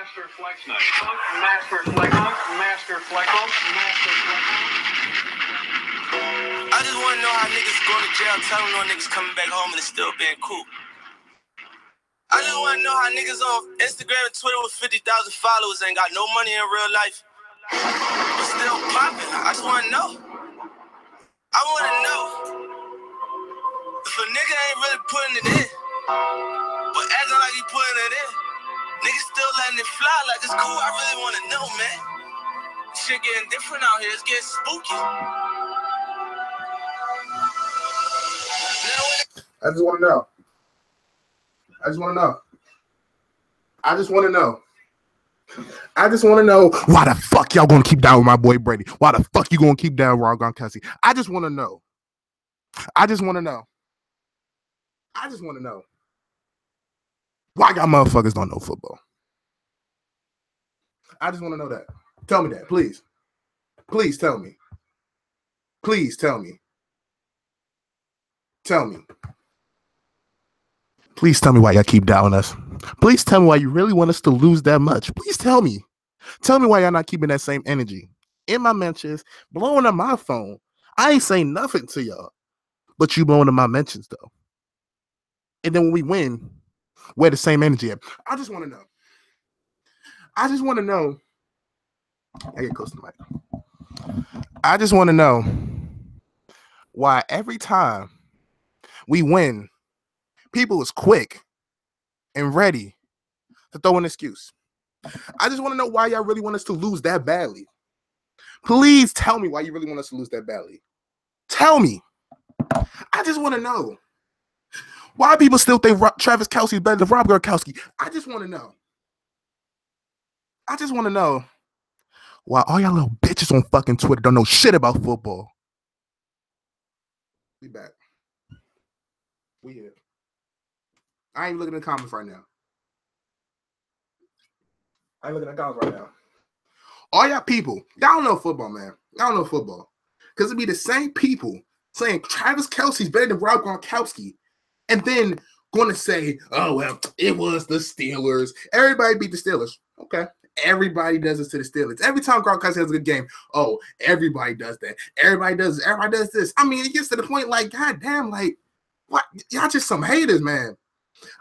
Master flex night. Master flex. Master flex. Master flex. I just want to know how niggas going to jail telling no niggas coming back home and it's still being cool. I just want to know how niggas on Instagram and Twitter with 50,000 followers ain't got no money in real life, but still popping. I just want to know. I want to know if a nigga ain't really putting it in, but acting like he putting it in. Niggas still letting it fly like it's cool. I really want to know, man. Shit getting different out here. It's getting spooky. I just want to know. I just want to know. I just want to know. I just want to know why the fuck y'all gonna keep down with my boy Brady? Why the fuck you gonna keep down with Ron Gronkowski? I just want to know. I just want to know. I just want to know why y'all motherfuckers don't know football. I just want to know that. Tell me that, please. Please tell me. Please tell me. Tell me. Please tell me why y'all keep doubting us. Please tell me why you really want us to lose that much. Please tell me. Tell me why y'all not keeping that same energy. In my mentions, blowing up my phone. I ain't saying nothing to y'all, but you blowing up my mentions, though. And then when we win, where the same energy at? I just want to know. I just want to know. I get close to the mic. I just want to know why every time we win, people is quick and ready to throw an excuse. I just want to know why y'all really want us to lose that badly. Please tell me why you really want us to lose that badly. Tell me. I just want to know why people still think Travis Kelce is better than Rob Gronkowski. I just want to know. I just want to know why all y'all little bitches on fucking Twitter don't know shit about football. We back. We here. I ain't even looking at the comments right now. I ain't looking at the comments right now. All y'all people, y'all don't know football, man. Y'all don't know football. Because it be the same people saying Travis Kelce's better than Rob Gronkowski. And then going to say, oh, well, it was the Steelers. Everybody beat the Steelers. Okay. Everybody does this to the Steelers. Every time Gronkowski has a good game, oh, everybody does that. Everybody does this. Everybody does this. I mean, it gets to the point like, goddamn, like, what? Y'all just some haters, man.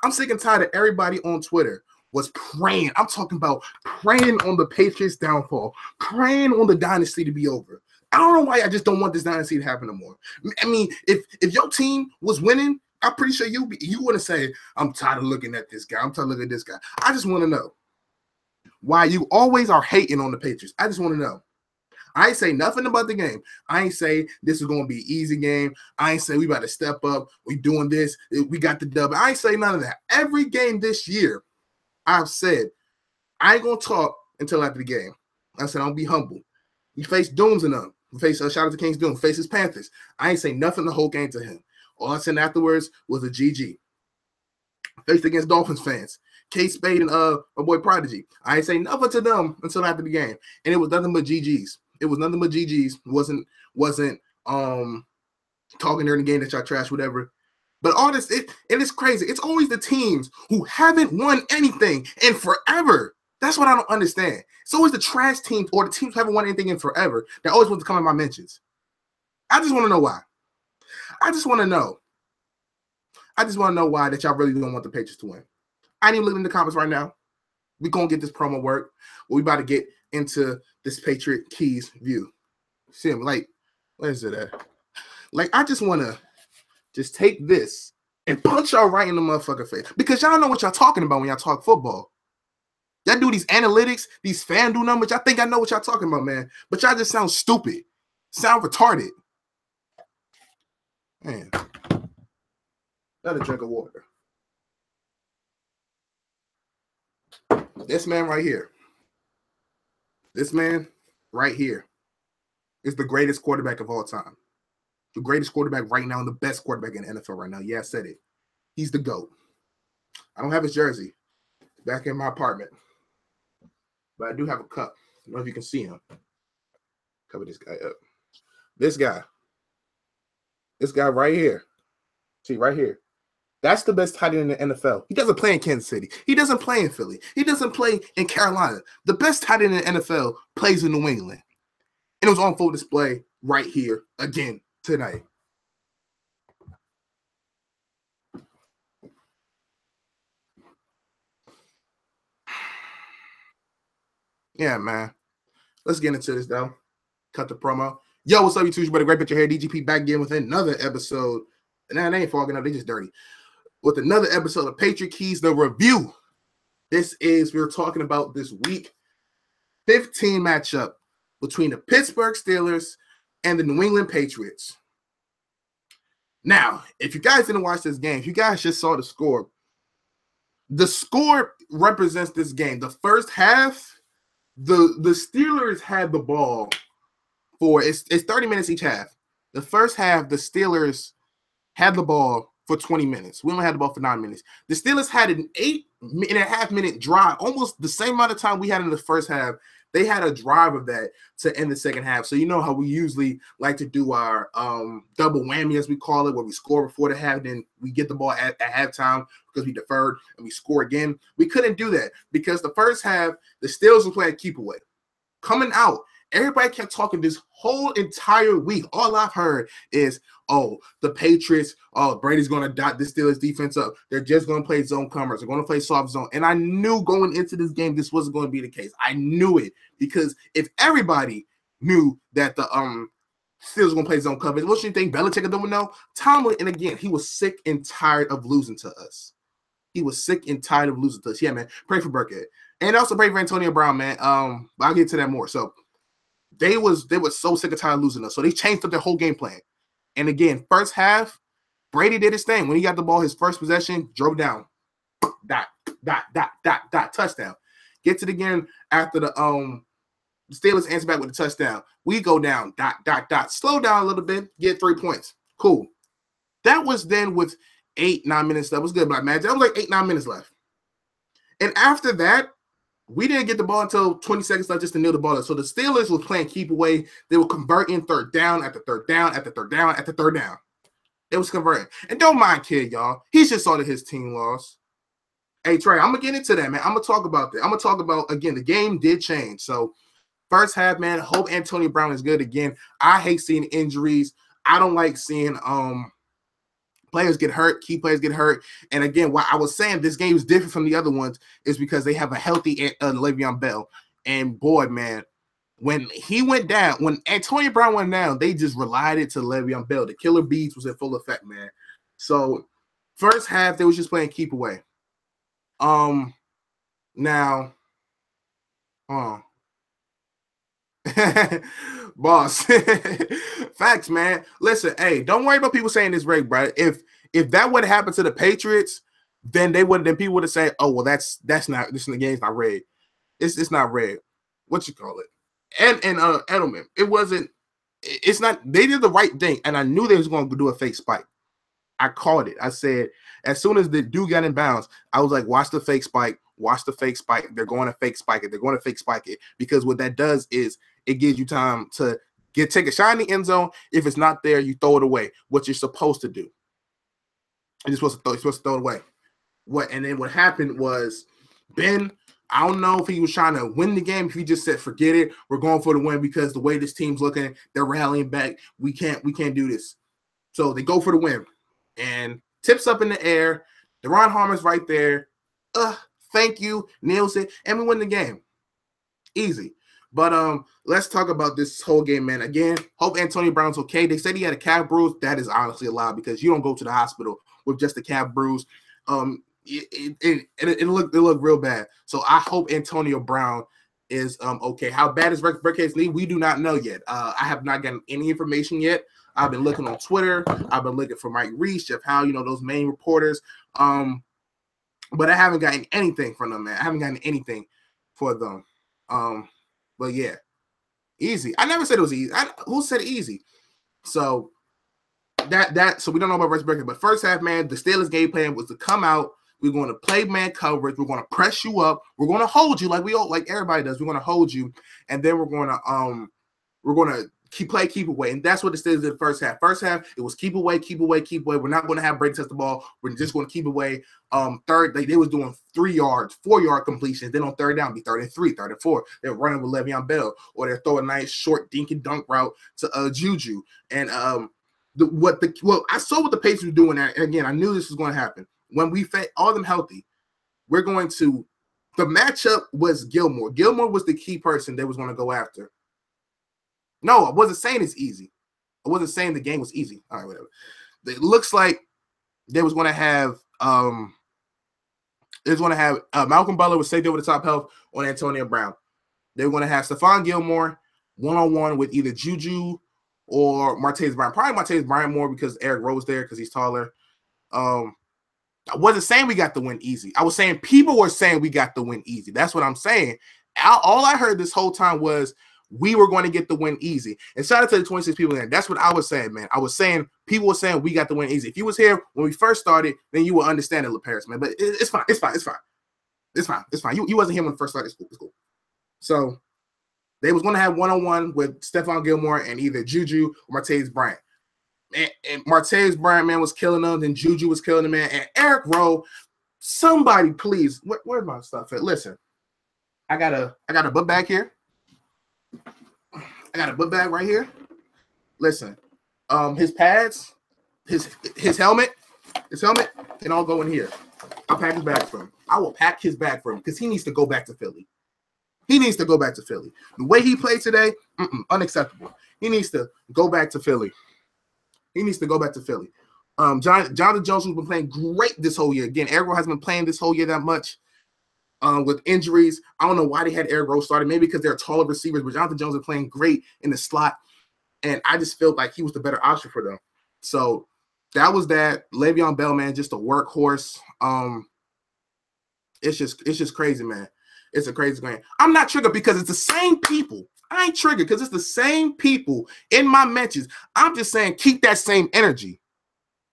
I'm sick and tired of everybody on Twitter was praying. I'm talking about praying on the Patriots' downfall, praying on the dynasty to be over. I don't know why I just don't want this dynasty to happen no more. I mean, if your team was winning, I'm pretty sure you wouldn't say, I'm tired of looking at this guy. I'm tired of looking at this guy. I just want to know why you always are hating on the Patriots. I just want to know. I ain't say nothing about the game. I ain't say this is going to be an easy game. I ain't say we about to step up. We doing this. We got the dub. I ain't say none of that. Every game this year, I've said, I ain't going to talk until after the game. I said, I'll be humble. We faced Dooms and them. We faced, shout out to Kings Doom, faces Panthers. I ain't say nothing the whole game to him. All I said afterwards was a GG. Faced against Dolphins fans. Kate Spade and my boy Prodigy. I ain't say nothing to them until after the game. And it was nothing but GGs. It was nothing but GGs. Wasn't talking during the game that y'all trash, whatever. But all this, it's crazy. It's always the teams who haven't won anything in forever. That's what I don't understand. It's always the trash teams or the teams who haven't won anything in forever that always want to come in my mentions. I just want to know why. I just want to know. I just want to know why that y'all really don't want the Patriots to win. I ain't even looking in the comments right now. We're going to get this promo work. We about to get into this Patriot Keys view. See him, like, where is it at? Like, I just want to just take this and punch y'all right in the motherfucking face. Because y'all know what y'all talking about when y'all talk football. Y'all do these analytics, these FanDuel numbers. Y'all think I know what y'all talking about, man. But y'all just sound stupid. Sound retarded. Man. Another drink of water. This man right here. This man right here is the greatest quarterback of all time. The greatest quarterback right now and the best quarterback in the NFL right now. Yeah, I said it. He's the GOAT. I don't have his jersey. It's back in my apartment. But I do have a cup. I don't know if you can see him. Cover this guy up. This guy right here. See, right here. That's the best tight end in the NFL. He doesn't play in Kansas City. He doesn't play in Philly. He doesn't play in Carolina. The best tight end in the NFL plays in New England. And it was on full display right here again tonight. Yeah, man. Let's get into this, though. Cut the promo. Yo, what's up, YouTube? You better great picture here. DGP back again with another episode. And they ain't fogging up. They just dirty. With another episode of Patriot Keys, the review. We're talking about this week 15 matchup between the Pittsburgh Steelers and the New England Patriots. Now, if you guys didn't watch this game, if you guys just saw the score represents this game. The first half, the Steelers had the ball for it's 30 minutes each half. The first half, the Steelers had the ball for 20 minutes. We only had the ball for 9 minutes. The Steelers had an 8.5 minute drive, almost the same amount of time we had in the first half. They had a drive of that to end the second half. So you know how we usually like to do our double whammy, as we call it, where we score before the half, then we get the ball at halftime because we deferred and we score again. We couldn't do that because the first half, the Steelers were playing keep away. Coming out, everybody kept talking this whole entire week. All I've heard is, oh, the Patriots, oh, Brady's going to dot the Steelers defense up. They're just going to play zone covers. They're going to play soft zone. And I knew going into this game this wasn't going to be the case. I knew it because if everybody knew that the Steelers were going to play zone coverage, what do you think Belichick and them would know? Tomlin, and again, he was sick and tired of losing to us. He was sick and tired of losing to us. Yeah, man. Pray for Burkhead. And also pray for Antonio Brown, man. I'll get to that more. So they were so sick and tired of losing us. So they changed up their whole game plan. And again, first half, Brady did his thing. When he got the ball, his first possession, drove down. Dot, touchdown. Gets it again after the Steelers answer back with a touchdown. We go down, dot. Slow down a little bit, get 3 points. Cool. That was then with 8-9 minutes. That was good, but man, that was like 8-9 minutes left. And after that, we didn't get the ball until 20 seconds left just to kneel the ball up. So the Steelers were playing keep away. They were converting third down after third down after third down after third down. It was converting. And don't mind kid, y'all. He just saw that his team lost. Hey, Trey, I'm going to get into that, man. I'm going to talk about that. I'm going to talk about, again, the game did change. So first half, man, hope Antonio Brown is good again. I hate seeing injuries. I don't like seeing players get hurt, key players get hurt. And again, why I was saying this game is different from the other ones is because they have a healthy Le'Veon Bell. And boy, man, when he went down, when Antonio Brown went down, they just relied it to Le'Veon Bell. The killer bees was in full effect, man. So first half, they was just playing keep away. Now, boss, facts, man. Listen, hey, don't worry about people saying this rigged, bro. If that would happen to the Patriots, then people would have said, oh, well, that's not, this the game's not rigged. It's not rigged. What you call it? And Edelman, it's not. They did the right thing, and I knew they was going to do a fake spike. I called it. I said, as soon as the dude got in bounds, I was like, watch the fake spike. Watch the fake spike. They're going to fake spike it. They're going to fake spike it because what that does is it gives you time to take a shot in the end zone. If it's not there, you throw it away. What you're supposed to do. You're supposed to throw it away. And then what happened was Ben, I don't know if he was trying to win the game. If he just said, forget it. We're going for the win because the way this team's looking, they're rallying back. We can't do this. So they go for the win. And tips up in the air. Deron Harmon's right there. Thank you. Nails it. And we win the game. Easy. But let's talk about this whole game, man. Again, hope Antonio Brown's okay. They said he had a calf bruise. That is honestly a lie because you don't go to the hospital with just a calf bruise. It looked real bad. So I hope Antonio Brown is okay. How bad is Burkhead's knee? We do not know yet. I have not gotten any information yet. I've been looking on Twitter. I've been looking for Mike Reese, Jeff Howe, those main reporters. But I haven't gotten anything from them, man. I haven't gotten anything for them. But yeah, easy. I never said it was easy. Who said easy? So so we don't know about Rex Burkhead. But first half, man, the Steelers' game plan was to come out. We're going to play man coverage. We're going to press you up. We're going to hold you like everybody does. We're going to hold you, and then we're going to keep away. And that's what it is in the first half. First half, it was keep away. We're not going to have Brady touch the ball. We're just going to keep away. Third, they was doing 3 yards, 4-yard completions. Then on third down, be 3rd and 3, 3rd and 4. They're running with Le'Veon Bell, or they're throwing a nice short dink and dunk route to Juju. And I saw what the Patriots were doing. And again, I knew this was going to happen. When we fed all them healthy, we're going to – the matchup was Gilmore. Gilmore was the key person they was going to go after. No, I wasn't saying it's easy. I wasn't saying the game was easy. All right, whatever. It looks like they was going to have Malcolm Butler with safety over the top health on Antonio Brown. They were going to have Stephon Gilmore one-on-one with either Juju or Martavis Bryant. Probably Martavis Bryant more because Eric Rowe was there because he's taller. I wasn't saying we got the win easy. I was saying people were saying we got the win easy. That's what I'm saying. All I heard this whole time was we were going to get the win easy. And shout out to the 26 people there. That's what I was saying, man. I was saying people were saying we got the win easy. If you was here when we first started, then you would understand it, LaParis, man. But it's fine. It's fine. You wasn't here when we first started. It's cool. So they was going to have one-on-one with Stephon Gilmore and either Juju or Martavis Bryant. And Martavis Bryant, man, was killing them. Then Juju was killing him, man. And Eric Rowe, somebody please, where's my stuff at? Listen, I got a book bag here. I got a book bag right here. Listen, his pads, his helmet, can all go in here. I'll pack his bag for him. I will pack his bag for him because he needs to go back to Philly. The way he played today, unacceptable. He needs to go back to Philly. Jonathan Jones, who's been playing great this whole year. Again, Eric Rowe hasn't been playing this whole year that much with injuries. I don't know why they had Eric Rowe started. Maybe because they're taller receivers, but Jonathan Jones is playing great in the slot. And I just felt like he was the better option for them. So that was that. Le'Veon Bell, man, just a workhorse. It's just crazy, man. It's a crazy game. I'm not triggered because it's the same people. I ain't triggered because it's the same people in my mentions. I'm just saying keep that same energy.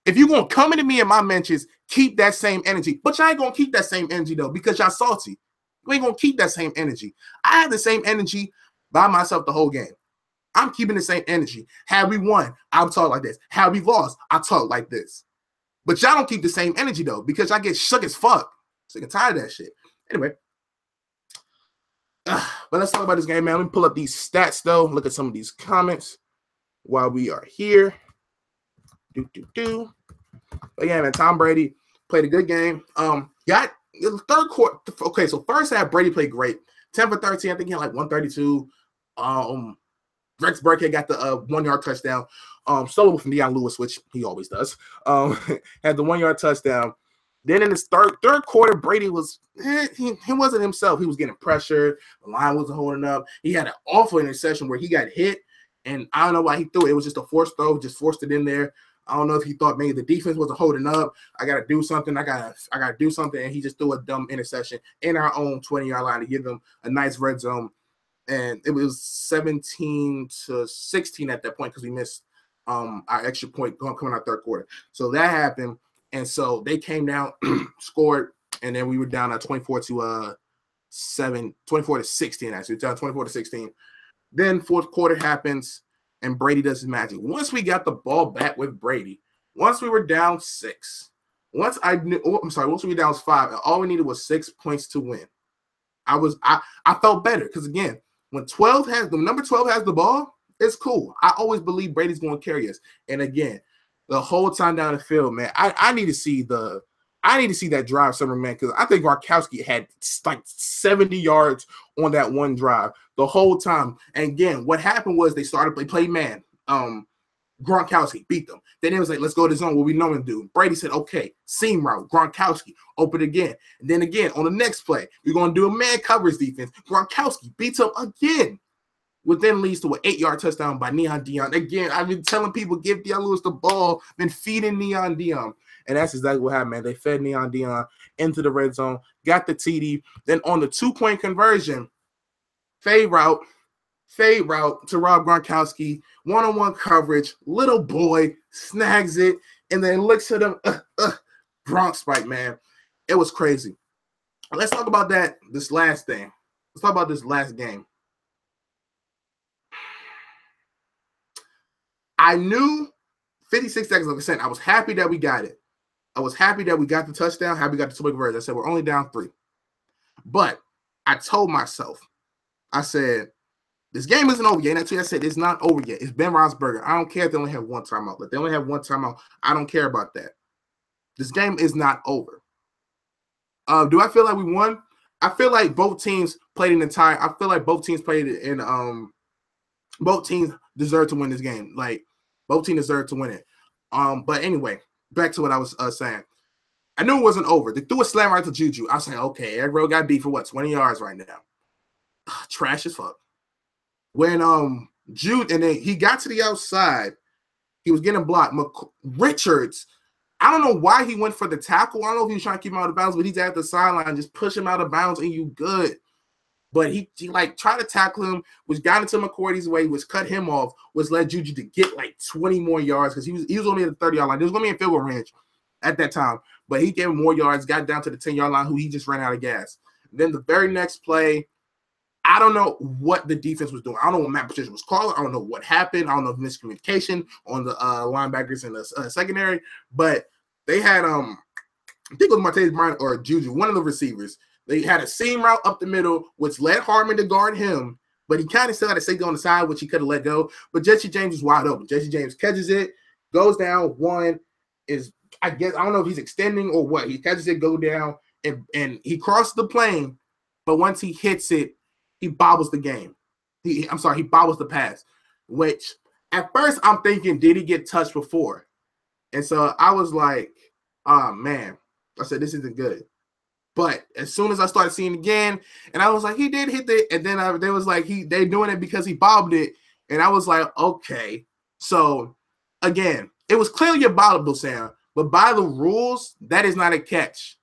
If you're going to come into me in my mentions, keep that same energy. But y'all ain't going to keep that same energy, though, because y'all salty. You ain't going to keep that same energy. I had the same energy by myself the whole game. I'm keeping the same energy. Had we won, I'll talk like this. Had we lost, I'll talk like this. But y'all don't keep the same energy, though, because y'all get shook as fuck. Sick and tired of that shit. Anyway. But let's talk about this game, man. Let me pull up these stats, though. Look at some of these comments while we are here. But yeah, man, Tom Brady played a good game. Got the third quarter. Okay, so first half, Brady played great. 10 for 13. I think he had like 132. Rex Burkhead got the 1-yard touchdown. Solo from Deion Lewis, which he always does. Had the 1-yard touchdown. Then in his third quarter, Brady was he wasn't himself. He was getting pressured. The line wasn't holding up. He had an awful interception where he got hit, and I don't know why he threw it. It was just a forced throw, just forced it in there. I don't know if he thought maybe the defense wasn't holding up. I got to do something. I gotta do something, and he just threw a dumb interception in our own 20-yard line to give them a nice red zone. And it was 17-16 at that point because we missed our extra point coming out third quarter. So that happened. And so they came down, scored, and then we were down at 24-16, actually. Down 24-16. Then fourth quarter happens, and Brady does his magic. Once we got the ball back with Brady, once we were down 6, once we were down 5, and all we needed was 6 points to win. I felt better because, again, when number 12 has the ball, it's cool. I always believe Brady's going to carry us. And again, the whole time down the field, man, I need to see that drive somewhere, man, because I think Gronkowski had like 70 yards on that one drive the whole time. And again, what happened was they started play man. Gronkowski beat them. Then it was like, let's go to zone, what we normally do. Brady said, okay, seam route. Gronkowski, open again. And then again, on the next play, we're going to do a man coverage defense. Gronkowski beats him again, which then leads to an 8-yard touchdown by Neon Deion. Again, I've been telling people, give Deion Lewis the ball, been feeding Neon Deion. And that's exactly what happened, man. They fed Neon Deion into the red zone, got the TD. Then on the 2-point conversion, fade route to Rob Gronkowski, one-on-one coverage, little boy snags it, and then looks at him, Gronk spike, man. It was crazy. Let's talk about this last thing. Let's talk about this last game. I knew 56 seconds, like I said, I was happy that we got it. I was happy that we got the touchdown, happy we got the two-point conversion. I said, we're only down 3. But I told myself, I said, this game isn't over yet. And that's what I said, it's not over yet. It's Ben Roethlisberger. I don't care if they only have 1 timeout. If they only have 1 timeout, I don't care about that. This game is not over. Do I feel like we won? I feel like both teams played an entire. I feel like both teams played in. Both teams deserve to win this game. Like both teams deserve to win it. But anyway, back to what I was saying. I knew it wasn't over. They threw a slam right to Juju. I was like, okay, Eric Rowe got beat for what, 20 yards right now. Trash as fuck. When Jude and then he got to the outside, he was getting blocked. Richards. I don't know why he went for the tackle. I don't know if he was trying to keep him out of bounds, but he's at the sideline, just push him out of bounds, and you good. But he like tried to tackle him, which got into McCourty's way, which cut him off, which led Juju to get like 20 more yards because he was only at the 30-yard line. There was going to be in field goal range at that time, but he gave him more yards, got down to the 10-yard line, who he just ran out of gas. Then the very next play, I don't know what the defense was doing. I don't know what Matt Patricia was calling. I don't know what happened. I don't know if miscommunication on the linebackers in the secondary, but they had I think it was Martavis Bryant or Juju, one of the receivers. They had a seam route up the middle, which led Harmon to guard him, but he kind of still had a safety on the side, which he could have let go. But Jesse James was wide open. Jesse James catches it, goes down. One is, I guess, I don't know if he's extending or what. He catches it, go down, and he crossed the plane, but once he hits it, he bobbles the game. He bobbles the pass, which at first I'm thinking, did he get touched before? And so I was like, oh, man. I said, this isn't good. But as soon as I started seeing it again, and I was like, he did hit it. And then they was like, they doing it because he bobbed it. And I was like, okay. So, again, it was clearly a bobbable, Sam. But by the rules, that is not a catch.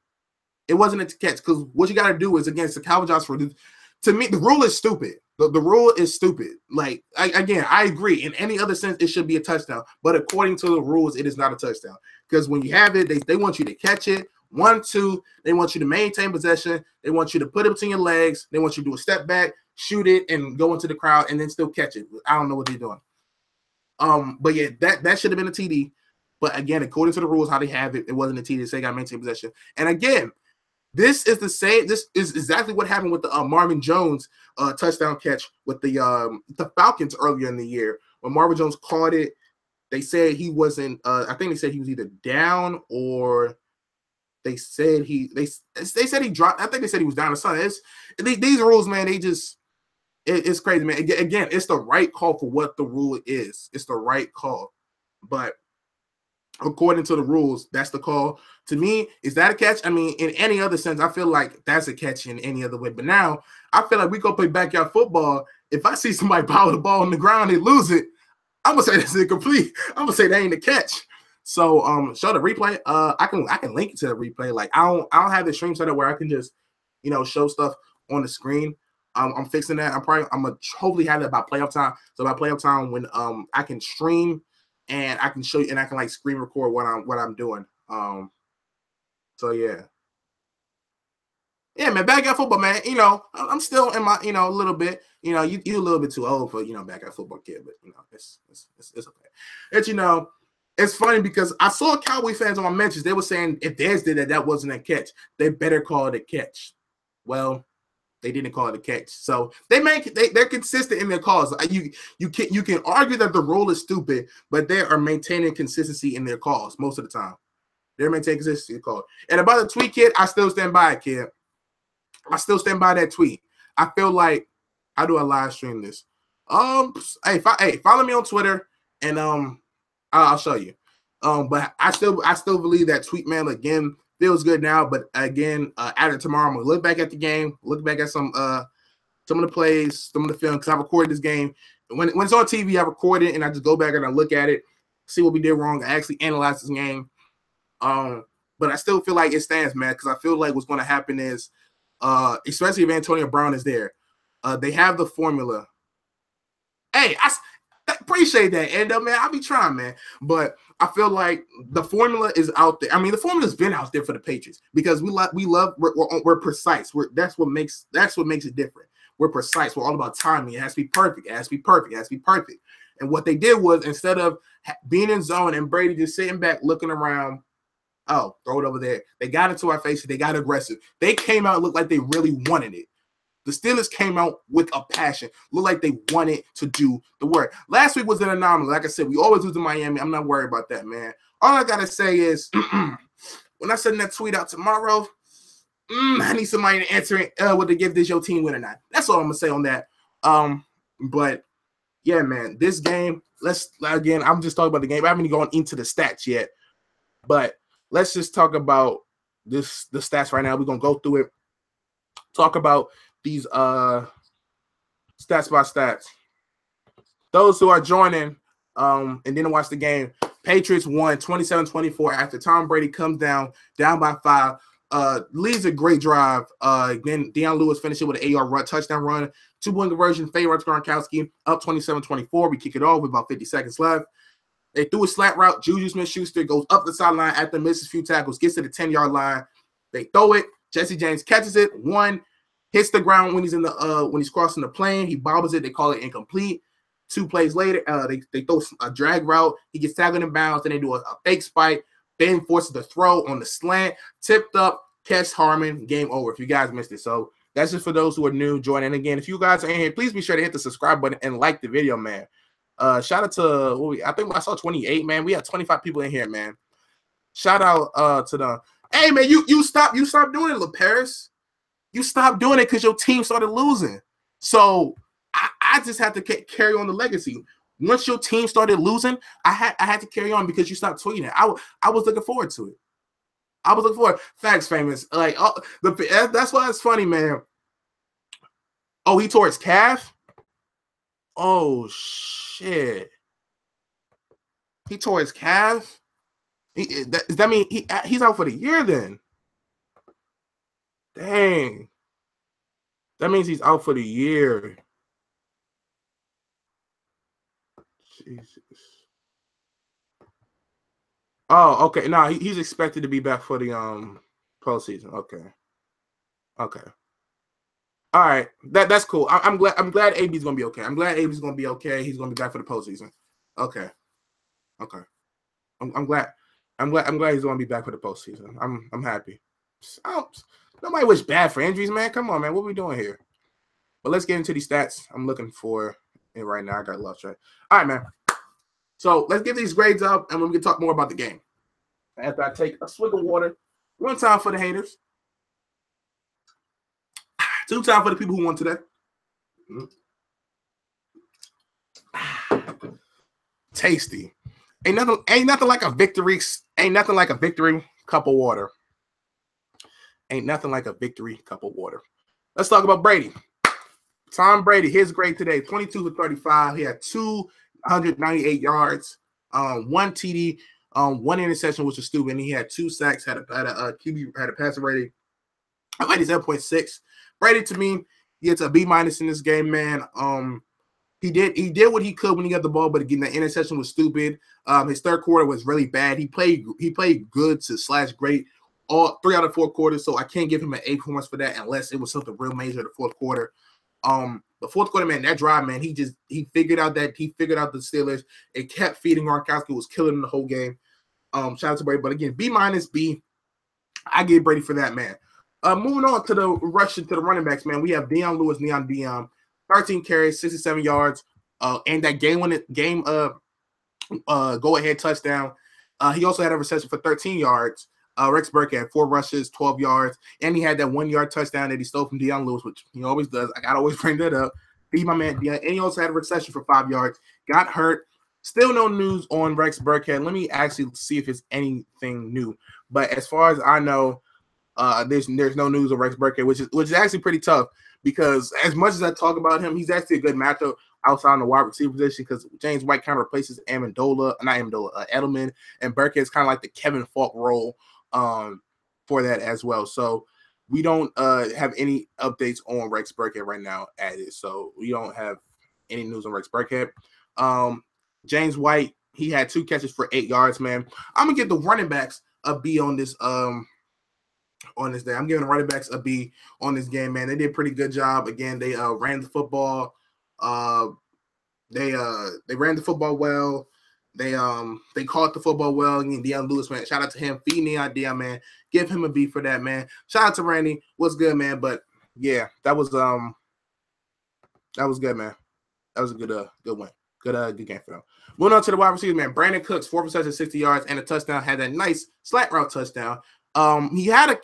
It wasn't a catch because what you got to do is against the Calvin Johnson. To me, the rule is stupid. The rule is stupid. Like, I agree. In any other sense, it should be a touchdown. But according to the rules, it is not a touchdown. Because when you have it, they want you to catch it. 1, 2, they want you to maintain possession. They want you to put it between your legs. They want you to do a step back, shoot it, and go into the crowd, and then still catch it. I don't know what they're doing. But yeah, that should have been a TD. But again, according to the rules, how they have it, it wasn't a TD. So they got to maintain possession. And again, this is the same. This is exactly what happened with the Marvin Jones touchdown catch with the Falcons earlier in the year. When Marvin Jones caught it, they said he wasn't. I think they said he was either down or they said they said he dropped. I think they said he was down or something. These rules, man. It's crazy, man. Again, it's the right call for what the rule is. It's the right call, but according to the rules, that's the call. To me, is that a catch? I mean, in any other sense, I feel like that's a catch in any other way. But now, I feel like we go play backyard football. If I see somebody power the ball on the ground and lose it, I'm gonna say that's incomplete. I'm gonna say that ain't a catch. So, show the replay. I can link it to the replay. Like I don't have the stream set up where I can just, show stuff on the screen. I'm fixing that. I'm gonna hopefully have that by playoff time. So by playoff time, when I can stream. And I can show you, and I can like screen record what I'm doing. So yeah, man, backyard football, man. I'm still in my, a little bit. You a little bit too old for backyard football kid, but it's okay. And it's funny because I saw Cowboy fans on my mentions. They were saying if theirs did that wasn't a catch. They better call it a catch. Well, they didn't call it a catch, so they're consistent in their calls. You can argue that the rule is stupid, but they are maintaining consistency in their calls most of the time. They're maintaining consistency in the call. And about the tweet, kid, I still stand by it, kid. I still stand by that tweet. I feel like how do I live stream this? Hey, follow me on Twitter, and I'll show you. But I still believe that tweet, man. Again. Feels good now, but again, after tomorrow, I'm gonna look back at the game, look back at some of the plays, some of the film, because I recorded this game. When it's on TV, I record it and I just go back and I look at it, see what we did wrong. I actually analyze this game. But I still feel like it stands, man, because I feel like what's going to happen is, especially if Antonio Brown is there, they have the formula. Hey, I appreciate that, Endo, man. I'll be trying, man. But I feel like the formula is out there. I mean, the formula's been out there for the Patriots because we're precise. That's what makes it different. We're precise. We're all about timing. It has to be perfect. It has to be perfect. It has to be perfect. And what they did was, instead of being in zone and Brady just sitting back looking around, oh, throw it over there. They got into our faces. They got aggressive. They came out and looked like they really wanted it. The Steelers came out with a passion. Looked like they wanted to do the work. Last week was an anomaly. Like I said, we always lose to Miami. I'm not worried about that, man. All I got to say is when I send that tweet out tomorrow, I need somebody to answer it whether to give this your team win or not. That's all I'm going to say on that. But, yeah, man, this game, I'm just talking about the game. I haven't even gone into the stats yet. But let's just talk about the stats right now. We're going to go through it. Talk about these stats by stats. Those who are joining and didn't watch the game, Patriots won 27-24 after Tom Brady comes down by 5. Leads a great drive. Then Deion Lewis finished it with an 8-yard touchdown run. 2-point conversion, favor to Gronkowski, up 27-24. We kick it off with about 50 seconds left. They threw a slant route. Juju Smith-Schuster goes up the sideline after misses a few tackles, gets to the 10-yard line. They throw it. Jesse James catches it. 1, hits the ground when he's crossing the plane. He bobbles it. They call it incomplete. 2 plays later, they throw a drag route. He gets tackled in bounds. Then they do a fake spike. Ben forces the throw on the slant. Tipped up. Catch Harmon. Game over if you guys missed it. So that's just for those who are new. Join in again. If you guys are in here, please be sure to hit the subscribe button and like the video, man. Shout out to I think I saw 28, man. We had 25 people in here, man. Shout out to them. Hey, man, you stop doing it, LaParis. You stopped doing it because your team started losing. So I just had to carry on the legacy. Once your team started losing, I had to carry on because you stopped tweeting it. I was looking forward to it. I was looking forward. Facts, famous. Like that's why it's funny, man. Oh, he tore his calf. Oh shit! He tore his calf. Does that mean he's out for the year then? Dang. That means he's out for the year. Jesus. Oh, okay. No, he's expected to be back for the postseason. Okay. All right. That's cool. I'm glad AB's gonna be okay. I'm glad AB's gonna be okay. He's gonna be back for the postseason. Okay. I'm glad he's gonna be back for the postseason. I'm happy. Nobody wish bad for injuries, man. Come on, man. What are we doing here? But let's get into these stats. I'm looking for it right now. I got lost track. All right, man. So let's get these grades up, and we can talk more about the game. After I take a swig of water, 1 time for the haters, 2 times for the people who won today. Tasty. Ain't nothing like a victory. Ain't nothing like a victory cup of water. Ain't nothing like a victory cup of water. Let's talk about Brady. Tom Brady, his grade today, 22 for 35. He had 298 yards, 1 TD, 1 interception, which was stupid. And he had 2 sacks, had a passer rating of 87.6. Brady, to me, he gets a B- in this game, man. He did what he could when he got the ball, but again, the interception was stupid. His third quarter was really bad. He played good to / great all 3 out of 4 quarters, so I can't give him an A performance for that unless it was something real major in the fourth quarter. The fourth quarter, man, that drive, man, he figured out the Steelers. It kept feeding Gronkowski, was killing him the whole game. Shout out to Brady, but again, B-, B. I give Brady for that, man. Moving on to the running backs, man. We have Deion Lewis, Neon Deion, 13 carries, 67 yards, and that game go ahead touchdown. He also had a reception for 13 yards. Rex Burkhead had 4 rushes, 12 yards, and he had that 1-yard touchdown that he stole from Deion Lewis, which he always does. I gotta always bring that up. Be my man Deion, and he also had a reception for 5 yards. Got hurt. Still no news on Rex Burkhead. Let me actually see if it's anything new. But as far as I know, there's no news on Rex Burkhead, which is actually pretty tough because as much as I talk about him, he's actually a good matchup outside on the wide receiver position because James White kind of replaces Edelman, and Burkhead's kind of like the Kevin Falk role for that as well. So we don't have any updates on Rex Burkhead right now at it. So we don't have any news on Rex Burkhead. James White, he had 2 catches for 8 yards, man. I'm gonna give the running backs a B on this day. I'm giving the running backs a B on this game, man. They did a pretty good job. Again, they ran the football. They ran the football well. They caught the football well. And Deion Lewis, man, shout out to him, feeding the idea, man. Give him a B for that, man. Shout out to Randy. What's good, man? But yeah, that was good, man. That was a good win. Good game for them. Moving on to the wide receivers, man. Brandon Cooks, 4 receptions, 60 yards, and a touchdown. Had that nice slant route touchdown. He had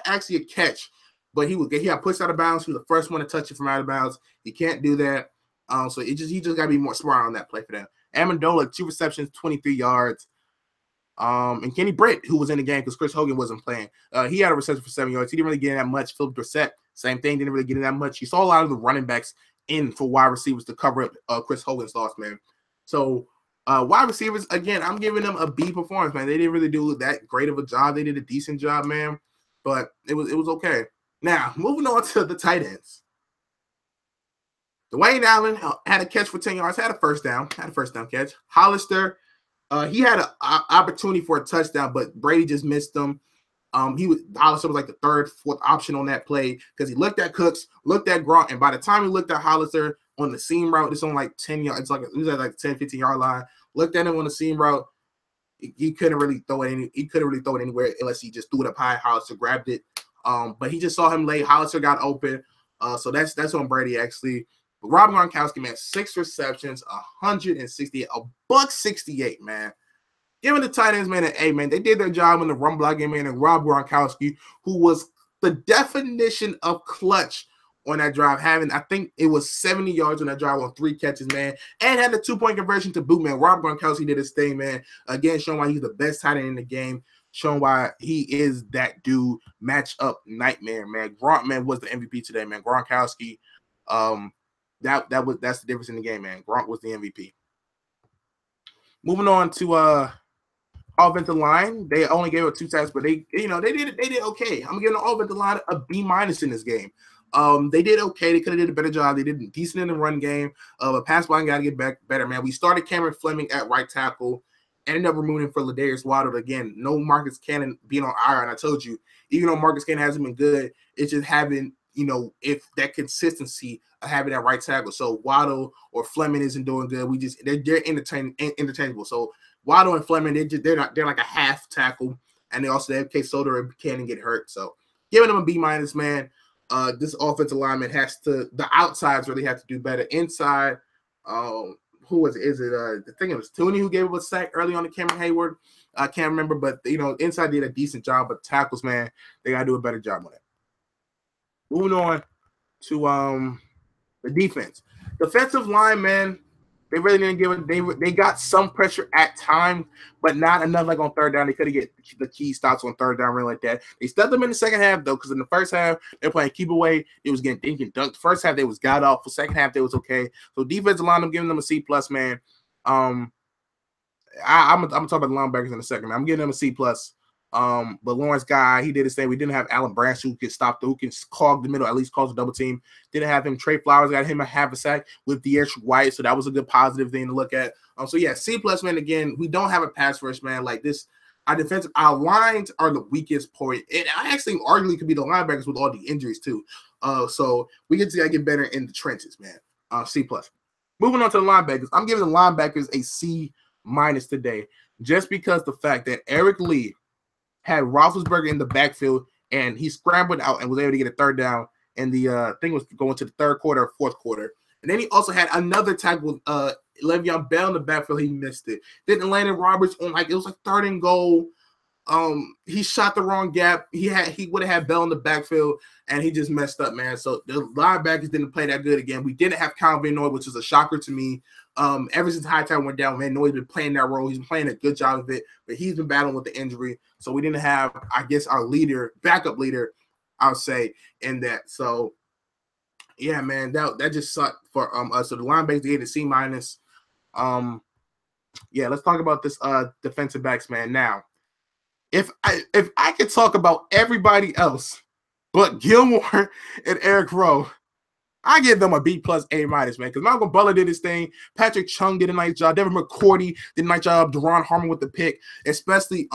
actually a catch, but he got pushed out of bounds. He was the first one to touch it from out of bounds. He can't do that. So he just got to be more smart on that play for them. Amendola, 2 receptions, 23 yards. And Kenny Britt, who was in the game because Chris Hogan wasn't playing, he had a reception for 7 yards. He didn't really get in that much. Philip Dorsett, same thing, didn't really get in that much. You saw a lot of the running backs in for wide receivers to cover up Chris Hogan's loss, man. So wide receivers, again, I'm giving them a B performance, man. They didn't really do that great of a job. They did a decent job, man, but it was okay. Now, moving on to the tight ends. Dwayne Allen had a catch for 10 yards, had a first down catch. Hollister, he had an opportunity for a touchdown, but Brady just missed him. Hollister was like the third, fourth option on that play because he looked at Cooks, looked at Gronk, and by the time he looked at Hollister on the seam route, it's on like 10 yards. It's like it was at like 10, 15-yard line. Looked at him on the seam route. He couldn't really throw it anywhere unless he just threw it up high. Hollister grabbed it. But he just saw him late. Hollister got open. So that's on Brady actually. But Rob Gronkowski, man, 6 receptions, 168, $168, man. Giving the tight ends, man, an A, man. They did their job in the run blocking, man, and Rob Gronkowski, who was the definition of clutch on that drive, having, I think it was 70 yards on that drive on 3 catches, man, and had the 2-point conversion to boot, man. Rob Gronkowski did his thing, man. Again, showing why he's the best tight end in the game, showing why he is that dude, matchup nightmare, man. Gronk, man, was the MVP today, man. Gronkowski, that's the difference in the game, man. Gronk was the MVP. Moving on to offensive line, they only gave up 2 sacks, but they did okay. I'm giving the offensive line a B- in this game. They did okay. They could have did a better job. They did decent in the run game. But pass line got to get back better, man. We started Cameron Fleming at right tackle, ended up removing him for Ladarius Waddle again. No Marcus Cannon being on IR, and I told you, even though Marcus Cannon hasn't been good, it's just having if that consistency of having that right tackle. So Waddle or Fleming isn't doing good. They're interchangeable. So Waddle and Fleming, they're like a half tackle, and they also have Case Soder and Cannon get hurt. So giving them a B-, man. This offensive lineman the outsides really have to do better. Inside, who was it? Is it I think it was Tooney who gave up a sack early on to Cameron Hayward. I can't remember, but inside did a decent job, but tackles, man, they gotta do a better job on it. Moving on to the defense. Defensive line, man, they really didn't give it. They got some pressure at times, but not enough like on third down. They couldn't get the key stops on third down, really like that. They stepped them in the second half, though, because in the first half, they were playing keep away. It was getting dink and dunked. The first half, they was got off. The second half, they was okay. So defensive line, I'm giving them a C+, man. I'm gonna talk about the linebackers in a second, man. I'm giving them a C+. But Lawrence Guy, he did his thing. We didn't have Alan Branch who could stop who can clog the middle, at least cause a double team. Didn't have him. Trey Flowers got him a half a sack with De'Aaron White, so that was a good positive thing to look at. So yeah, C+, man. Again, we don't have a pass rush, man. Like this, our lines are the weakest point. And I actually arguably could be the linebackers with all the injuries too. So we get to get better in the trenches, man. C+. Moving on to the linebackers, I'm giving the linebackers a C- today, just because the fact that Eric Lee had Roethlisberger in the backfield, and he scrambled out and was able to get a third down. And the thing was going to the third quarter or fourth quarter. And then he also had another tackle, Le'Veon Bell in the backfield. He missed it. Then Landon Roberts on it was like 3rd and goal. He shot the wrong gap. He would have had Bell in the backfield, and he just messed up, man. So the linebackers didn't play that good again. We didn't have Kyle Van Noy, which is a shocker to me. Ever since Hightower went down, Van Noy's been playing that role. He's been playing a good job of it, but he's been battling with the injury. So we didn't have, I guess, our backup leader, I'll say, in that. So yeah, man, that just sucked for us. So the linebackers gave it a C-. Yeah, let's talk about this defensive backs, man. Now, if I could talk about everybody else but Gilmore and Eric Rowe, I give them a B+, A-, man, because Malcolm Butler did his thing. Patrick Chung did a nice job. Devin McCourty did a nice job. Deron Harmon with the pick, especially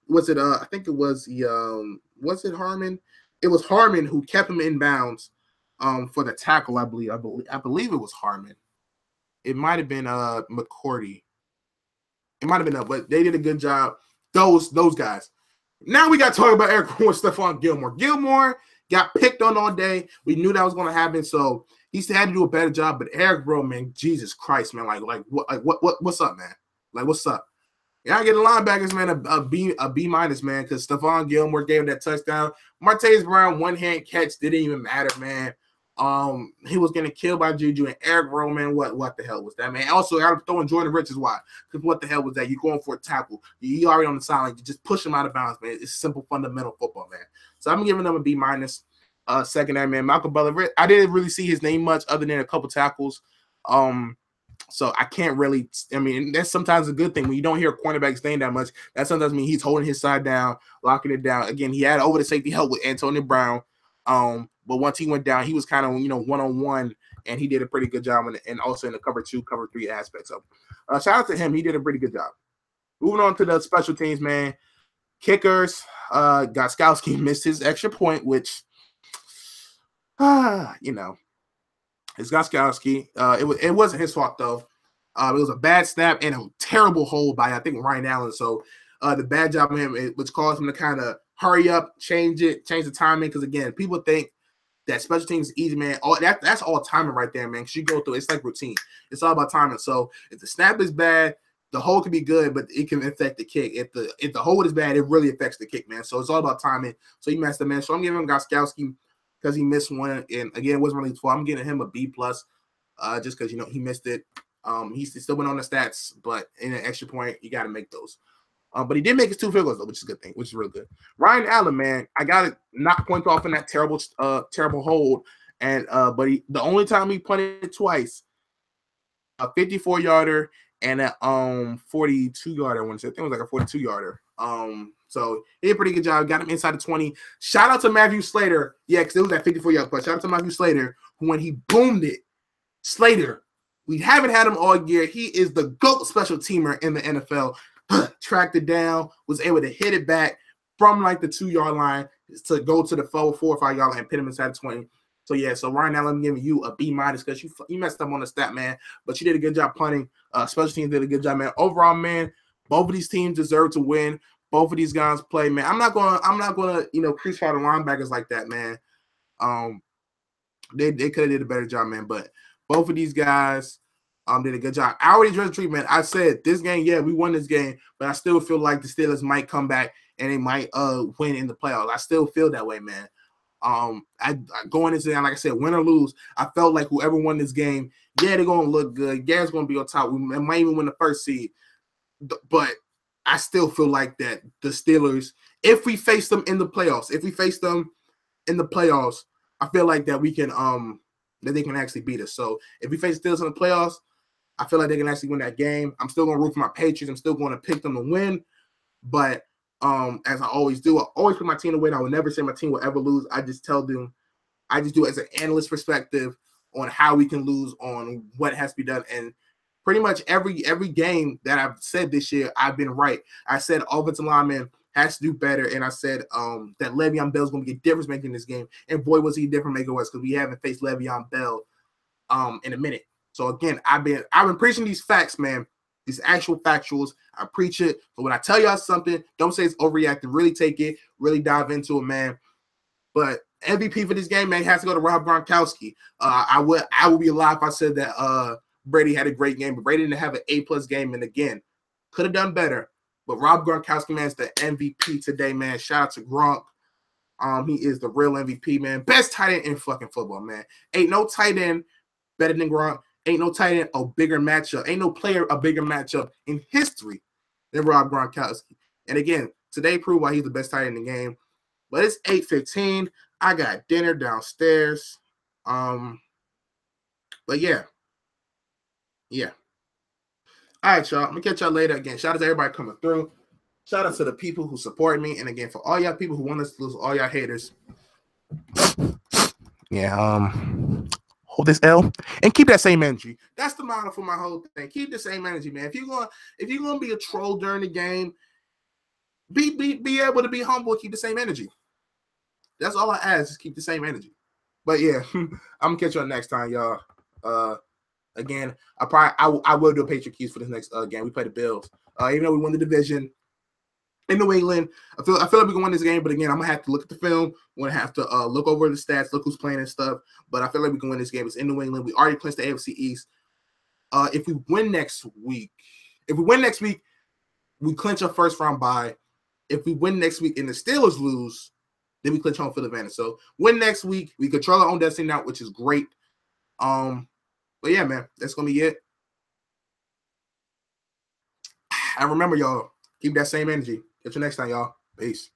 was it I think it was was it Harmon? It was Harmon who kept him in bounds for the tackle, I believe it was Harmon. It might have been McCourty. It might have been but they did a good job. Those guys. Now we got to talk about Eric Rowe and Stephon Gilmore. Gilmore got picked on all day. We knew that was going to happen, so he had to do a better job. But Eric Rowe, man, Jesus Christ, man, what's up, man? Like, what's up? Yeah, I get the linebackers, man, a B minus, man, because Stephon Gilmore gave him that touchdown. Martavis Brown, one hand catch, didn't even matter, man. He was getting killed by Juju, and Eric Rowe, man, what the hell was that, man? Also, I'm throwing Jordan Richards wide, because what the hell was that? You're going for a tackle. You already on the sideline. You just push him out of bounds, man. It's simple, fundamental football, man. So I'm giving them a B minus. Secondary, man, Malcolm Butler. I didn't really see his name much other than a couple tackles. So I can't really. I mean, that's sometimes a good thing when you don't hear a cornerback staying that much. That sometimes means he's holding his side down, locking it down. Again, he had over the safety help with Antonio Brown. But once he went down, he was kind of one-on-one, and he did a pretty good job, and also in the cover 2, cover 3 aspects of. Shout out to him. He did a pretty good job. Moving on to the special teams, man. Kickers. Gostkowski missed his extra point, which, it's Gostkowski. It wasn't his fault though. It was a bad snap and a terrible hold by I think Ryan Allen. So the bad job of him, which caused him to kind of hurry up, change the timing. Because again, people think that special teams is easy, man. That's all timing right there, man. Because you go through it's like routine. It's all about timing. So if the snap is bad, the hold can be good, but it can affect the kick. If the hold is bad, it really affects the kick, man. So it's all about timing. So he messed up, man. So I'm giving him Gostkowski because he missed one, and again, it wasn't really his fault. I'm giving him a B plus, just because he missed it. He still went on the stats, but in an extra point, you got to make those. But he did make his 2 field goals, though, which is a good thing, which is real good. Ryan Allen, man, I got to knock points off in that terrible hold, and but the only time he punted twice, a 54-yarder and a 42-yarder. I want to say, I think it was like a 42-yarder. So he did a pretty good job. Got him inside the 20. Shout out to Matthew Slater. Yeah, because it was that 54-yard play. Shout out to Matthew Slater, who when he boomed it, Slater, we haven't had him all year. He is the GOAT special teamer in the NFL. Tracked it down, was able to hit it back from like the 2-yard line to go to the 4 or 5-yard line and put him inside the 20. So yeah, so Ryan Allen, I'm giving you a B minus because you messed up on the stat, man. But you did a good job punting. Special teams did a good job, man. Overall, man, both of these teams deserve to win. Both of these guys play, man. I'm not gonna crucify the linebackers like that, man. They could have did a better job, man. But both of these guys did a good job. I already addressed the treatment. I said this game, yeah, we won this game, but I still feel like the Steelers might come back and they might win in the playoffs. I still feel that way, man. I going into that, like I said, win or lose, I felt like whoever won this game, yeah, they're gonna look good. Yeah, it's gonna be on top. We might even win the first seed, but I still feel like that the Steelers, if we face them in the playoffs, I feel like that we can that they can actually beat us. So if we face the Steelers in the playoffs, I feel like they can actually win that game. I'm still gonna root for my Patriots. I'm still going to pick them to win, but as I always do, I always put my team to win. I will never say my team will ever lose. I just tell them, I just do it as an analyst perspective on how we can lose, on what has to be done. And pretty much every game that I've said this year, I've been right. I said offensive lineman has to do better, and I said that Le'Veon Bell is going to be a difference maker in this game. And boy, was he a difference maker was, because we haven't faced Le'Veon Bell in a minute. So again, I've been preaching these facts, man. These actual factuals. I preach it. So when I tell y'all something, don't say it's overreacting. Really take it. Really dive into it, man. But MVP for this game, man, has to go to Rob Gronkowski. I would be alive if I said that Brady had a great game, but Brady didn't have an A+ game. And again, could have done better. But Rob Gronkowski, man, is the MVP today, man. Shout out to Gronk. He is the real MVP, man. Best tight end in fucking football, man. Ain't no tight end better than Gronk. Ain't no tight end a bigger matchup. Ain't no player a bigger matchup in history than Rob Gronkowski. And again, today proved why he's the best tight end in the game. But it's 8:15. I got dinner downstairs. But yeah. Yeah. All right, y'all. I'm going to catch y'all later. Again, shout out to everybody coming through. Shout out to the people who support me. And again, for all y'all people who want us to lose, all y'all haters. Yeah, hold this L and keep that same energy. That's the motto for my whole thing. Keep the same energy, man. If you're gonna be a troll during the game, be able to be humble and keep the same energy. That's all I ask, is keep the same energy. But yeah, I'm gonna catch y'all next time, y'all. again, I will do a Patriot keys for this next game. We play the Bills. Even though we won the division in New England, I feel like we can win this game. But again, I'm gonna have to look at the film. I'm gonna have to look over the stats, look who's playing and stuff. But I feel like we can win this game. It's in New England. We already clinched the AFC East. If we win next week, we clinch our first round bye. If we win next week and the Steelers lose, then we clinch home field advantage. So win next week, we control our own destiny now, which is great. But yeah, man, that's gonna be it. And remember, y'all, keep that same energy. Catch you next time, y'all. Peace.